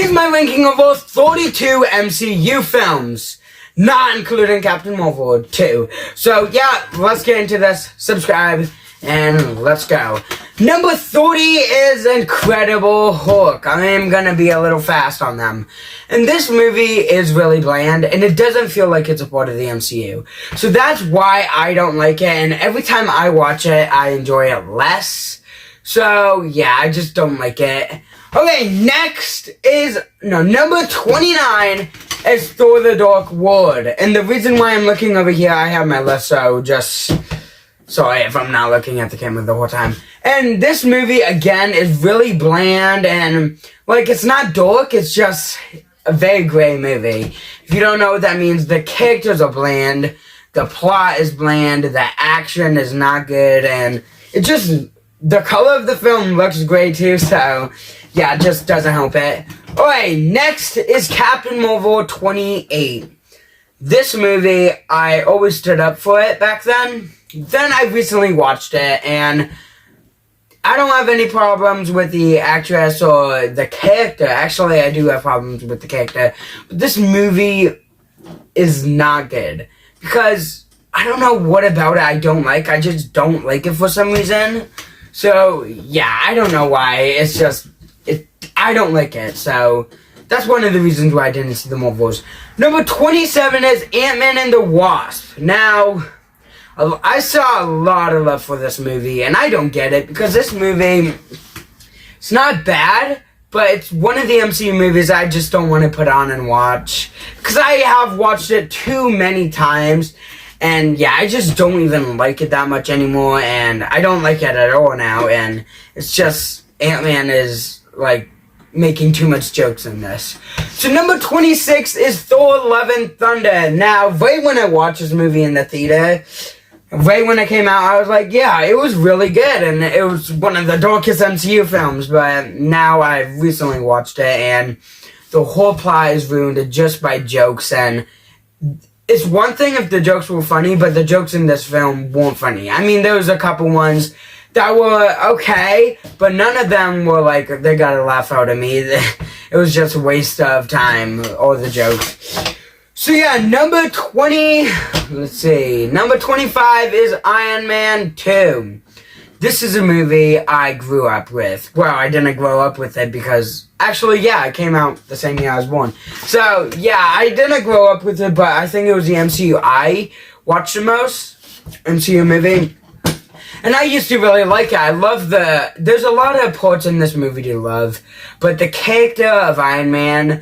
Here's my ranking of all 32 MCU films, not including Captain Marvel 2. So yeah, let's get into this. Subscribe and let's go. Number 30 is Incredible Hulk. I am gonna be a little fast on them. And this movie is really bland, and it doesn't feel like it's a part of the MCU. So that's why I don't like it, and every time I watch it, I enjoy it less. So yeah, I just don't like it. Okay, next is, number 29 is Thor: The Dark World. And the reason why I'm looking over here, I have my list, so just... sorry if I'm not looking at the camera the whole time. And this movie, again, is really bland, and, it's not dark, it's just a very gray movie. If you don't know what that means, the characters are bland, the plot is bland, the action is not good, and it just... the color of the film looks great too, so... yeah, it just doesn't help it. Alright, next is Captain Marvel 28. This movie, I always stood up for it back then. Then I recently watched it, and I don't have any problems with the actress or the character. Actually, I do have problems with the character. But this movie is not good. Because I don't know what about it I don't like. I just don't like it for some reason. So, yeah, I don't know why. It's just... I don't like it, so that's one of the reasons why I didn't see the Marvels. Number 27 is Ant-Man and the Wasp. Now, I saw a lot of love for this movie, and I don't get it, because this movie, it's not bad, but it's one of the MCU movies I just don't want to put on and watch, because I have watched it too many times, and yeah, I just don't even like it that much anymore, and I don't like it at all now, and it's just, Ant-Man is, making too much jokes in this. So number 26 is Thor: Love and Thunder. Now, right when I watched this movie in the theater, right when it came out, I was like, yeah, it was really good, and it was one of the darkest MCU films, but now I've recently watched it, and the whole plot is ruined just by jokes, and it's one thing if the jokes were funny, but the jokes in this film weren't funny. I mean, there was a couple ones that were okay, but none of them were they got a laugh out of me. It was just a waste of time, all the jokes. So yeah, number 25 is Iron Man 2. This is a movie I grew up with. Well, I didn't grow up with it because, actually, yeah, it came out the same year I was born. So, yeah, I didn't grow up with it, but I think it was the MCU I watched the most, MCU movie. And I used to really like it. I love there's a lot of parts in this movie to love, but the character of Iron Man,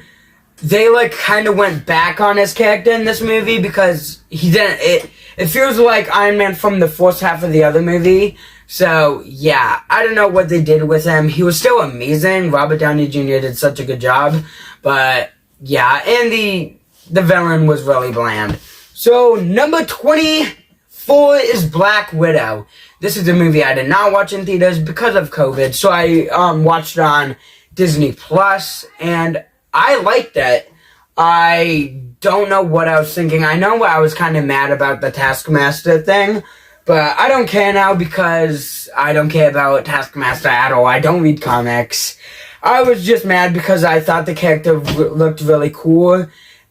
they kind of went back on his character in this movie because he didn't, it feels like Iron Man from the first half of the other movie. So, yeah, I don't know what they did with him. He was still amazing. Robert Downey Jr. did such a good job, but yeah, and the villain was really bland. So, number 24 is Black Widow. This is a movie I did not watch in theaters because of COVID, so I watched it on Disney Plus, and I liked it. I don't know what I was thinking. I know I was kind of mad about the Taskmaster thing, but I don't care now because I don't care about Taskmaster at all. I don't read comics. I was just mad because I thought the character looked really cool,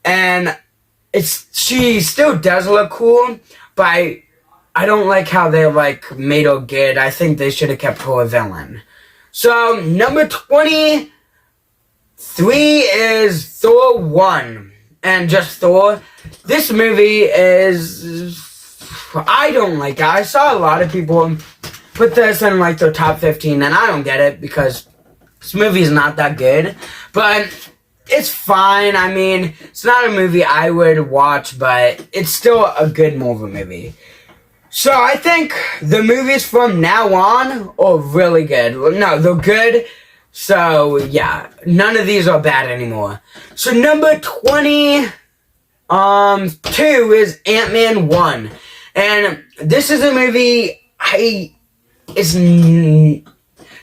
and she still does look cool, but I don't like how they, made her good. I think they should have kept her a villain. So, number 23 is Thor 1. And just Thor. This movie is... I don't like it. I saw a lot of people put this in, their top 15, and I don't get it, because this movie is not that good. But it's fine. I mean, it's not a movie I would watch, but it's still a good Marvel movie. So, I think the movies from now on are really good. No, they're good. So, yeah. None of these are bad anymore. So, number 22 is Ant-Man 1. And this is a movie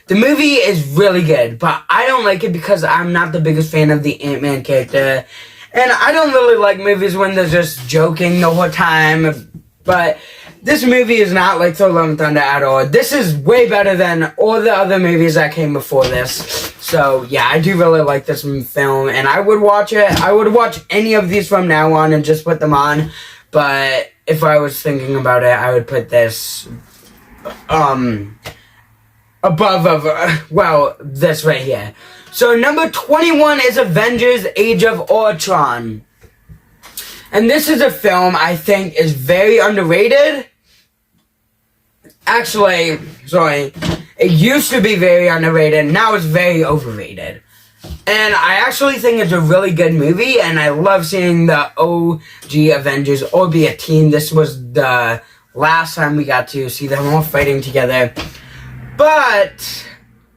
the movie is really good, but I don't like it because I'm not the biggest fan of the Ant-Man character. And I don't really like movies when they're just joking the whole time. But this movie is not like Thor: Love and Thunder at all. This is way better than all the other movies that came before this. So yeah, I do really like this film, and I would watch it. I would watch any of these from now on and just put them on. But if I was thinking about it, I would put this above this right here. So number 21 is Avengers: Age of Ultron. And this is a film I think is very underrated. Actually, sorry. It used to be very underrated, now it's very overrated. And I actually think it's a really good movie, and I love seeing the OG Avengers all be a team. This was the last time we got to see them all fighting together. But,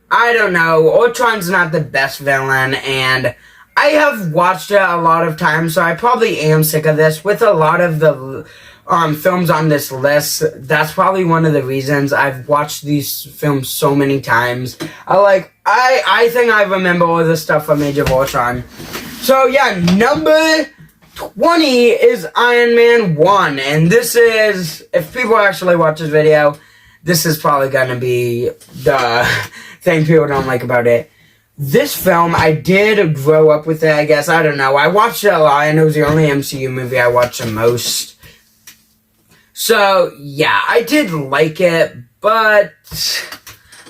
I don't know, Ultron's not the best villain, and I have watched it a lot of times, so I probably am sick of this. With a lot of the films on this list, that's probably one of the reasons I've watched these films so many times. I think I remember all the stuff from Age of Ultron. So yeah, number 20 is Iron Man 1, and this is, if people actually watch this video, this is probably gonna be the thing people don't like about it. This film, I did grow up with it, I guess. I don't know. I watched it a lot, and it was the only MCU movie I watched the most. So, yeah, I did like it, but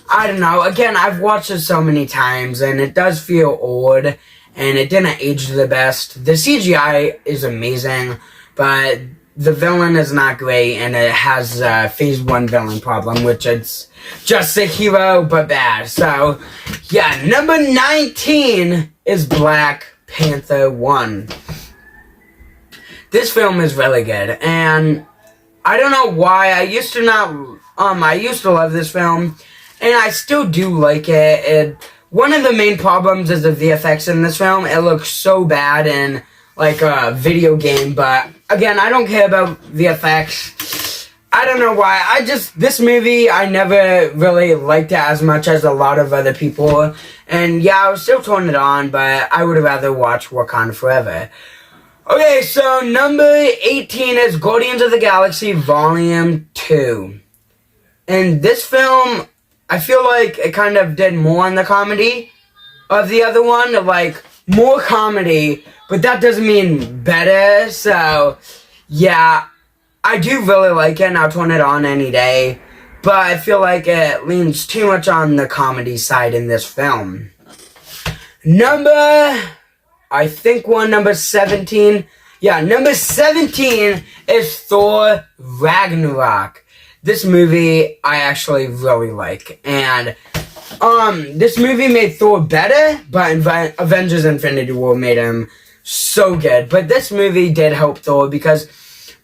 I don't know. Again, I've watched it so many times, and it does feel old, and it didn't age the best. The CGI is amazing, but the villain is not great, and it has a Phase 1 villain problem, which it's just a hero, but bad. So, yeah, number 19 is Black Panther 1. This film is really good, and I don't know why. I used to love this film, and I still do like it. One of the main problems is the VFX in this film. It looks so bad in, like, a video game, but, again, I don't care about VFX. I don't know why. This movie, I never really liked it as much as a lot of other people, and, yeah, I was still turning it on, but I would rather watch Wakanda Forever. Okay, so number 18 is Guardians of the Galaxy Volume 2. And this film, I feel like it kind of did more on the comedy of the other one. Like, more comedy, but that doesn't mean better. So, yeah, I do really like it, and I'll turn it on any day. But I feel like it leans too much on the comedy side in this film. Number 17. Yeah, number 17 is Thor Ragnarok. This movie I actually really like. And this movie made Thor better, but Avengers Infinity War made him so good. But this movie did help Thor, because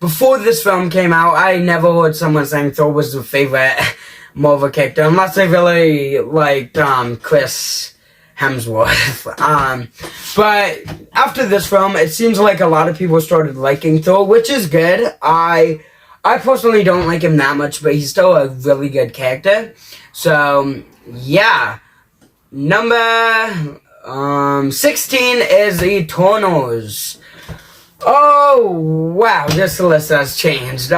before this film came out, I never heard someone saying Thor was their favorite Marvel character, unless they really liked Chris Hemsworth. But after this film, it seems like a lot of people started liking Thor, which is good. I personally don't like him that much, but he's still a really good character. So, yeah. Number 16 is Eternals. Oh, wow, this list has changed.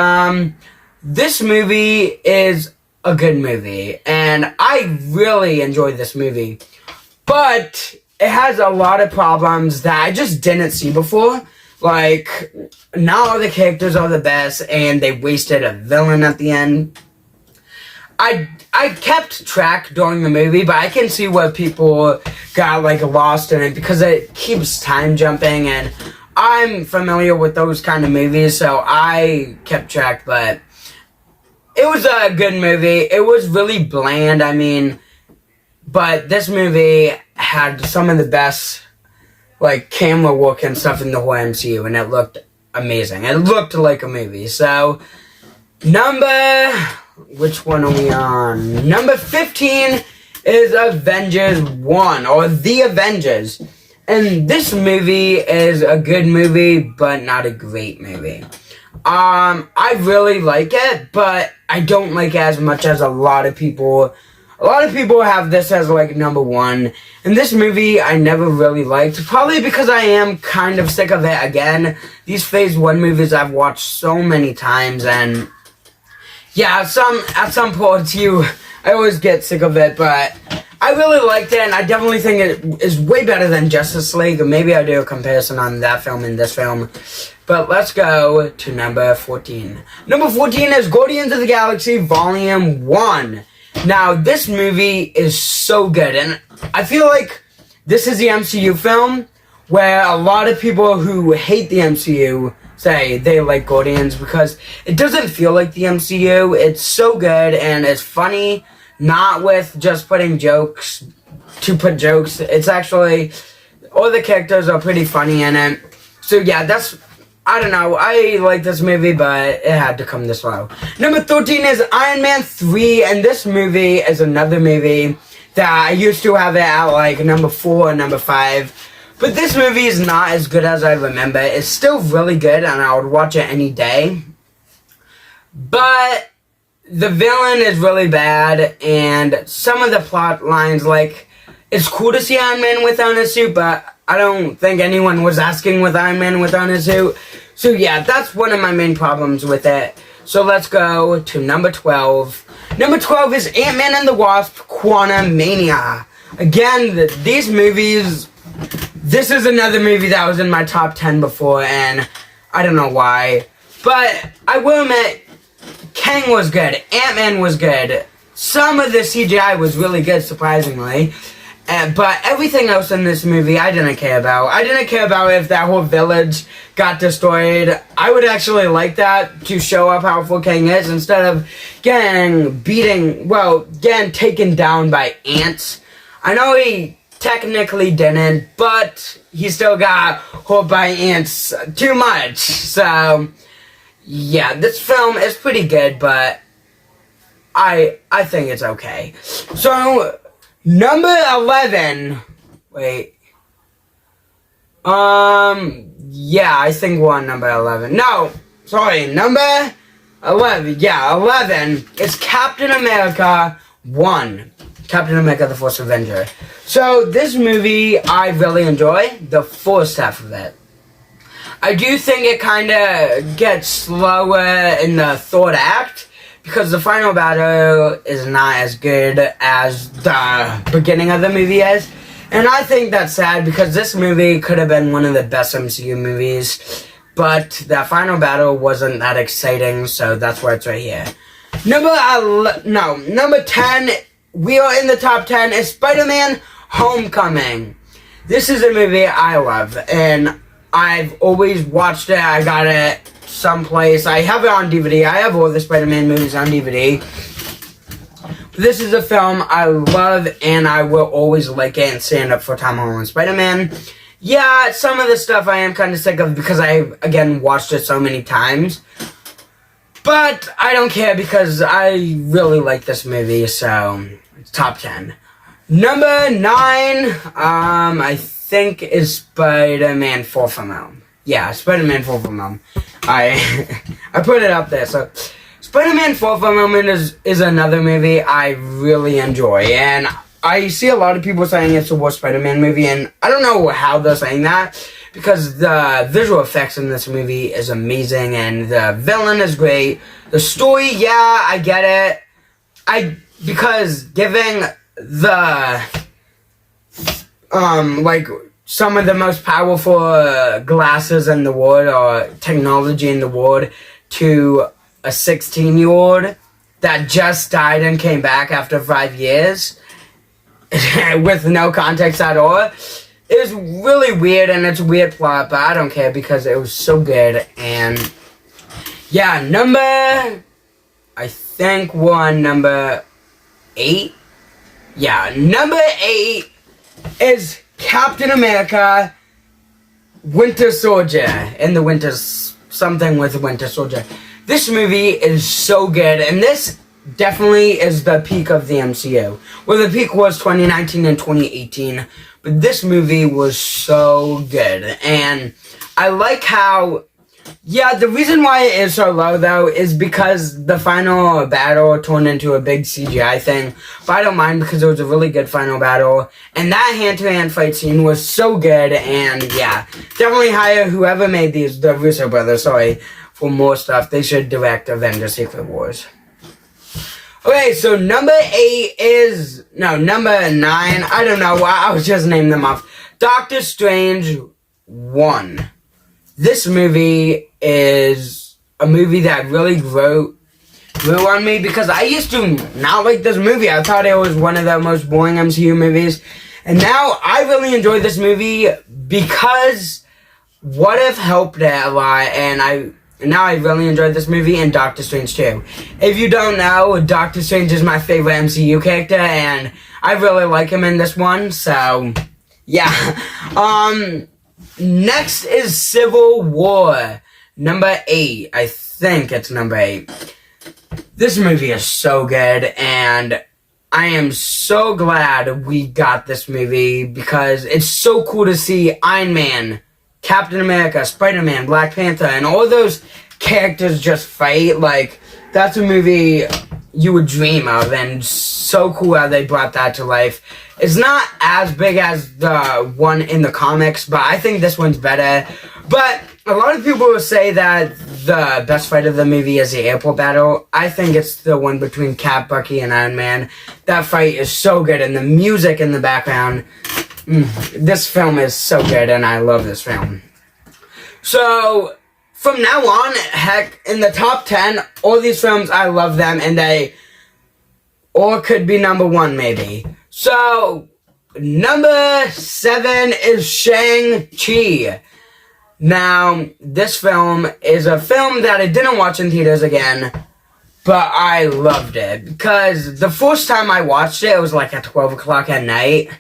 This movie is a good movie, and I really enjoyed this movie. But it has a lot of problems that I just didn't see before. Like, not all the characters are the best, and they wasted a villain at the end. I kept track during the movie, but I can see where people got, like, lost in it, because it keeps time jumping, and I'm familiar with those kind of movies, so I kept track, but it was a good movie. It was really bland, but this movie had some of the best, like, camera work and stuff in the whole MCU, and it looked amazing. It looked like a movie. So, which one are we on? Number 15 is Avengers 1, or The Avengers. And this movie is a good movie, but not a great movie. I really like it, but I don't like it as much as a lot of people. A lot of people have this as, like, number 1. And this movie I never really liked, probably because I am kind of sick of it again. These Phase 1 movies I've watched so many times, and yeah, at some points I always get sick of it, but I really liked it, and I definitely think it is way better than Justice League. Maybe I'll do a comparison on that film and this film. But let's go to number 14. Number 14 is Guardians of the Galaxy Volume 1. Now, this movie is so good, and I feel like this is the MCU film where a lot of people who hate the MCU say they like Guardians because it doesn't feel like the MCU. It's so good, and it's funny, not with just putting jokes to put jokes. It's actually, all the characters are pretty funny in it. So yeah, I don't know, I like this movie, but it had to come this low. Number 13 is Iron Man 3, and this movie is another movie that I used to have it at like number 4 or number 5. But this movie is not as good as I remember. It's still really good, and I would watch it any day. But the villain is really bad, and some of the plot lines, like, it's cool to see Iron Man without a suit, but I don't think anyone was asking with Iron Man without a suit. So yeah, that's one of my main problems with it. So let's go to number 12. Number 12 is Ant-Man and the Wasp: Quantumania. Again, these movies, this is another movie that was in my top 10 before, and I don't know why. But I will admit, Kang was good, Ant-Man was good, some of the CGI was really good, surprisingly. But everything else in this movie, I didn't care about. I didn't care about if that whole village got destroyed. I would actually like that to show how powerful Kang is instead of getting taken down by ants. I know he technically didn't, but he still got hurt by ants too much. So, yeah, this film is pretty good, but I think it's okay. So, number 11. Wait. Yeah, I think we're on number 11. No, sorry, number 11. Yeah, 11 is Captain America 1. Captain America: The First Avenger. So, this movie, I really enjoy the first half of it. I do think it kind of gets slower in the third act, because the final battle is not as good as the beginning of the movie is. And I think that's sad, because this movie could have been one of the best MCU movies, but that final battle wasn't that exciting, so that's why it's right here. Number 10, we are in the top 10, is Spider-Man Homecoming. This is a movie I love, and I've always watched it. I got it someplace. I have it on DVD. I have all the Spider-Man movies on DVD. This is a film I love, and I will always like it and stand up for Tom Holland Spider-Man. Yeah, some of the stuff I am kind of sick of because I, again, watched it so many times. But I don't care because I really like this movie, so it's top 10. Number 9, I think is Spider-Man Far From Home. Yeah, Spider-Man Far From Home. I put it up there. So, Spider-Man Far From Home is another movie I really enjoy, and I see a lot of people saying it's the worst Spider-Man movie, and I don't know how they're saying that, because the visual effects in this movie is amazing, and the villain is great. The story, yeah, I get it. Because giving the some of the most powerful glasses in the world, or technology in the world, to a 16-year-old that just died and came back after 5 years with no context at all. It was really weird, and it's a weird plot, but I don't care because it was so good. And yeah, I think we're on number 8. Yeah, number 8 is Captain America Winter Soldier. And the something with Winter Soldier. This movie is so good, and this definitely is the peak of the MCU. Well, the peak was 2019 and 2018, but this movie was so good. And I like how, yeah, the reason why it is so low, though, is because the final battle turned into a big CGI thing. But I don't mind, because it was a really good final battle. And that hand-to-hand fight scene was so good. And yeah, definitely hire whoever made these, the Russo brothers, for more stuff. They should direct Avengers Secret Wars. Okay, so number 8 is, no, number 9, I don't know, I was just naming them off. Doctor Strange 1. This movie is a movie that really grew on me because I used to not like this movie. I thought it was one of the most boring MCU movies. And now I really enjoyed this movie because What If helped it a lot, and now I really enjoyed this movie and Doctor Strange 2. If you don't know, Doctor Strange is my favorite MCU character, and I really like him in this one, so yeah. Next is Civil War, number 8. I think it's number 8. This movie is so good, and I am so glad we got this movie because it's so cool to see Iron Man, Captain America, Spider-Man, Black Panther, and all those characters just fight. Like, that's a movie you would dream of, and so cool how they brought that to life. It's not as big as the one in the comics, but I think this one's better. But a lot of people will say that the best fight of the movie is the airport battle. I think it's the one between Cap, Bucky, and Iron Man. That fight is so good, and the music in the background. This film is so good, and I love this film. So, from now on, heck, in the top 10, all these films, I love them, and they all could be number 1, maybe. So, number 7 is Shang-Chi. Now, this film is a film that I didn't watch in theaters again, but I loved it. Because the first time I watched it, it was like at 12 o'clock at night,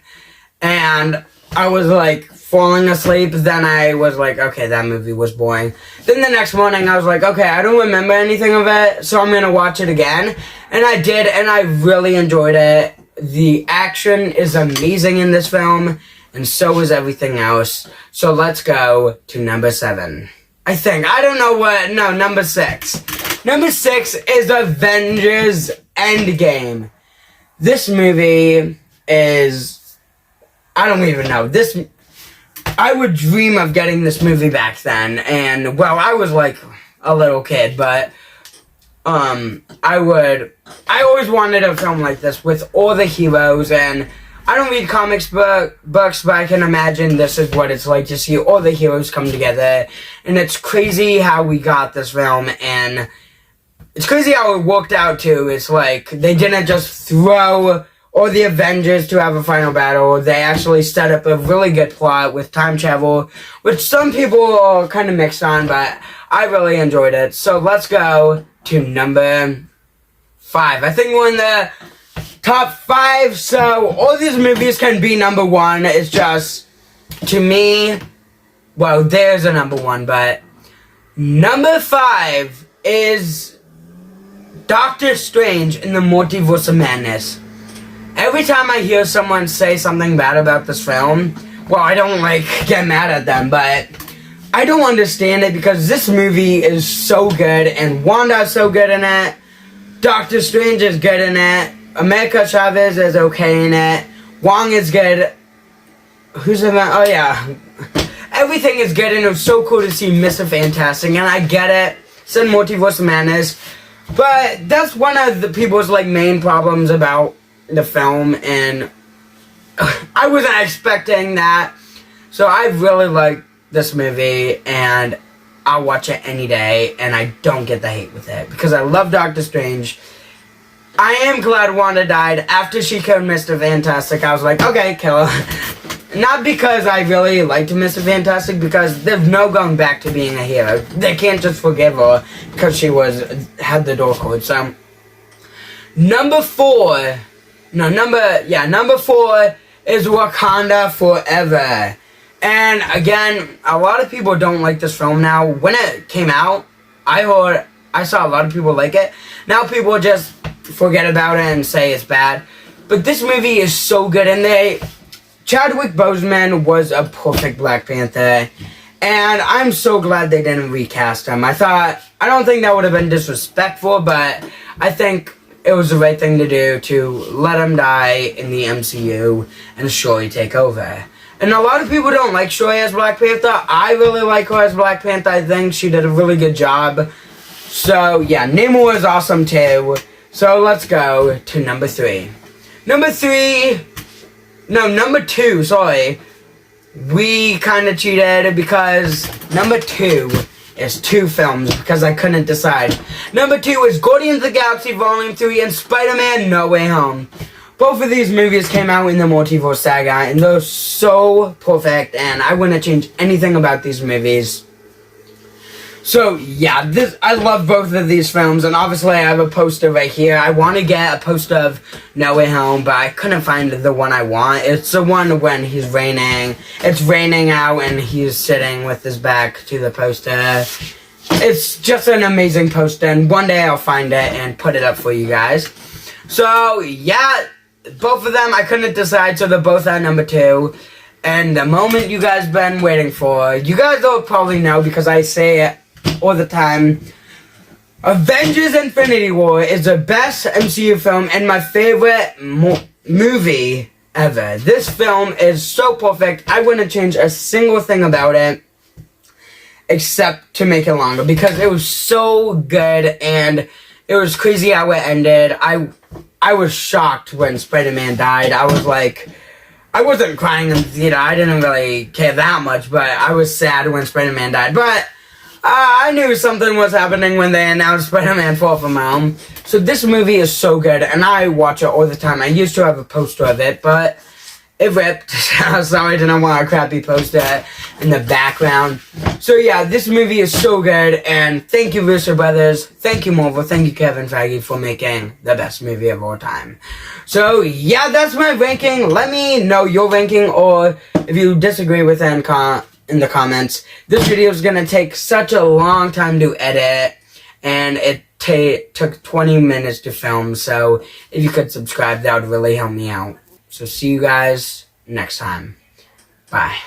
and I was like falling asleep. Then I was like, okay, that movie was boring. Then the next morning, I was like, okay, I don't remember anything of it, so I'm going to watch it again. And I did, and I really enjoyed it. The action is amazing in this film, and so is everything else. So let's go to number 7. I think. I don't know what. No, number 6. Number 6 is Avengers Endgame. This movie is... I don't even know. I would dream of getting this movie back then. And, well, I was like a little kid, but... I always wanted a film like this with all the heroes, and I don't read comics books, but I can imagine this is what it's like to see all the heroes come together, and it's crazy how we got this film, and it's crazy how it worked out too. It's like, they didn't just throw all the Avengers to have a final battle. They actually set up a really good plot with time travel, which some people are kind of mixed on, but I really enjoyed it. So let's go to number 5. I think we're in the top 5, so all these movies can be number 1. It's just, to me, well, there's a number 1, but number 5 is Doctor Strange in the Multiverse of Madness. Every time I hear someone say something bad about this film, well, I don't, like, get mad at them, but I don't understand it because this movie is so good, and Wanda's so good in it, Doctor Strange is good in it, America Chavez is okay in it, Wong is good, who's in that? Oh yeah, everything is good, and it was so cool to see Mr. Fantastic, and I get it, it's in Multiverse of Madness, but that's one of the people's, like, main problems about the film, and I wasn't expecting that, so I really like this movie, and I'll watch it any day, and I don't get the hate with it, because I love Doctor Strange. I am glad Wanda died. After she killed Mr. Fantastic, I was like, okay, kill her. Not because I really liked Mr. Fantastic, because there's no going back to being a hero. They can't just forgive her, because she had the door code, so. Number 4 is Wakanda Forever. And again, a lot of people don't like this film now. When it came out, I saw a lot of people like it. Now people just forget about it and say it's bad. But this movie is so good, and Chadwick Boseman was a perfect Black Panther. And I'm so glad they didn't recast him. I don't think that would have been disrespectful, but I think it was the right thing to do to let him die in the MCU and Shuri take over. And a lot of people don't like Shuri as Black Panther. I really like her as Black Panther. I think she did a really good job. So, yeah, Namor is awesome too. So let's go to number 3. Number 2, sorry. We kind of cheated because number 2 is 2 films because I couldn't decide. Number 2 is Guardians of the Galaxy Volume 3 and Spider-Man No Way Home. Both of these movies came out in the Multiverse Saga and they're so perfect and I wouldn't change anything about these movies. So yeah, I love both of these films, and obviously I have a poster right here. I want to get a poster of No Way Home, but I couldn't find the one I want. It's the one when he's raining. It's raining out and he's sitting with his back to the poster. It's just an amazing poster, and one day I'll find it and put it up for you guys. So yeah, both of them I couldn't decide, so they're both at number 2. And the moment you guys been waiting for, you guys will probably know because I say it all the time. Avengers Infinity War is the best MCU film and my favorite movie ever. This film is so perfect. I wouldn't change a single thing about it except to make it longer because it was so good and it was crazy how it ended. I was shocked when Spider-Man died. I was like, I wasn't crying in the theater. I didn't really care that much, but I was sad when Spider-Man died. But I knew something was happening when they announced Spider-Man Far From Home. So this movie is so good, and I watch it all the time. I used to have a poster of it, but it ripped. So I didn't want a crappy poster in the background. So yeah, this movie is so good, and thank you, Russo Brothers. Thank you, Marvel. Thank you, Kevin Feige, for making the best movie of all time. So yeah, that's my ranking. Let me know your ranking, or if you disagree with it in the comments. This video is gonna take such a long time to edit, and it took 20 minutes to film, so if you could subscribe, that would really help me out. So see you guys next time. Bye.